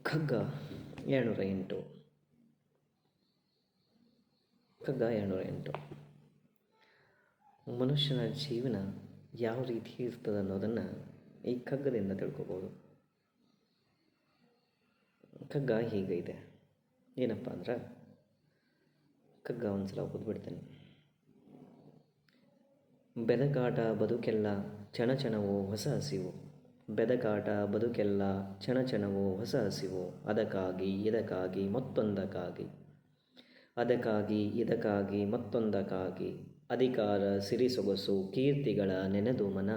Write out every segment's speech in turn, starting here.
ಖಗ್ಗ 208. ಖಗ್ಗ 208. ಮನುಷ್ಯನ ಜೀವನ ಯಾವ ರೀತಿ ಇರ್ತದೆ ಅನ್ನೋದನ್ನು ಈ ಖಗ್ಗದಿಂದ ತಿಳ್ಕೊಬೋದು. ಖಗ್ಗ ಹೀಗಿದೆ. ಏನಪ್ಪ ಅಂದ್ರೆ, ಖಗ್ಗ ಒಂದ್ಸಲ ಓದ್ಬಿಡ್ತೇನೆ. ಬೆದಕಾಟ ಬದುಕೆಲ್ಲ ಚಣಚಣವು ಹೊಸ ಹಸಿವು, ಬೆದಕಾಟ ಬದುಕೆಲ್ಲ ಚಣಚಣವು ಹೊಸ ಹಸಿವು, ಅದಕ್ಕಾಗಿ ಇದಕ್ಕಾಗಿ ಮತ್ತೊಂದಕ್ಕಾಗಿ, ಅದಕ್ಕಾಗಿ ಇದಕ್ಕಾಗಿ ಮತ್ತೊಂದಕ್ಕಾಗಿ, ಅಧಿಕಾರ ಸಿರಿಸೊಗಸು ಕೀರ್ತಿಗಳ ನೆನೆದು ಮನ,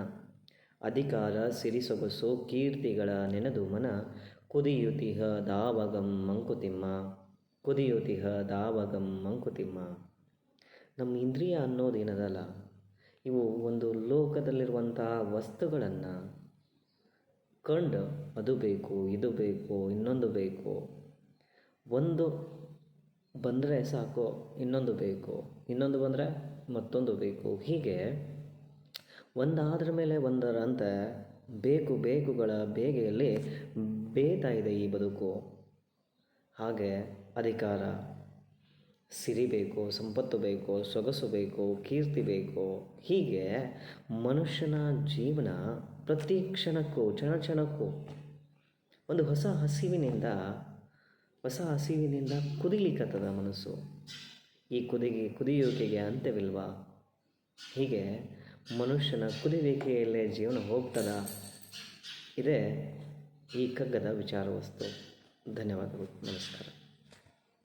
ಅಧಿಕಾರ ಸಿರಿಸೊಗಸು ಕೀರ್ತಿಗಳ ನೆನೆದು ಮನ, ಕುದಿಯುತಿಹ ದಾವಗಂ ಮಂಕುತಿಮ್ಮ, ಕುದಿಯುತಿಹ ದಾವಗಂ ಮಂಕುತಿಮ್ಮ. ನಮ್ಮ ಇಂದ್ರಿಯ ಅನ್ನೋದೇನದಲ್ಲ, ಇವು ಒಂದು ಲೋಕದಲ್ಲಿರುವಂತಹ ವಸ್ತುಗಳನ್ನು ಕಂಡು ಅದು ಬೇಕು, ಇದು ಬೇಕು, ಇನ್ನೊಂದು ಬೇಕು, ಒಂದು ಬಂದರೆ ಸಾಕು ಇನ್ನೊಂದು ಬೇಕು, ಇನ್ನೊಂದು ಬಂದರೆ ಮತ್ತೊಂದು ಬೇಕು, ಹೀಗೆ ಒಂದಾದ್ರ ಮೇಲೆ ಒಂದರಂತೆ ಬೇಕುಗಳ ಬೇಗೆಯಲ್ಲಿ ಬೇಯ್ತಾ ಇದೆ ಈ ಬದುಕು. ಹಾಗೆ ಅಧಿಕಾರ, ಸಿರಿ ಬೇಕು, ಸಂಪತ್ತು ಬೇಕು, ಸೊಗಸು ಬೇಕು, ಕೀರ್ತಿ ಬೇಕು, ಹೀಗೆ ಮನುಷ್ಯನ ಜೀವನ ಪ್ರತಿ ಕ್ಷಣಕ್ಕೂ ಕ್ಷಣಕ್ಕೂ ಒಂದು ಹೊಸ ಹಸಿವಿನಿಂದ ಕುದಿಲಿಕ್ಕತ್ತದ ಮನಸ್ಸು. ಈ ಕುದಿಯುವಿಕೆಗೆ ಅಂತ್ಯವಿಲ್ವಾ? ಹೀಗೆ ಮನುಷ್ಯನ ಕುದಿಯುವಿಕೆಯಲ್ಲೇ ಜೀವನ ಹೋಗ್ತದ. ಇದೇ ಈ ಕಗ್ಗದ ವಿಚಾರ ವಸ್ತು. ಧನ್ಯವಾದಗಳು. ನಮಸ್ಕಾರ.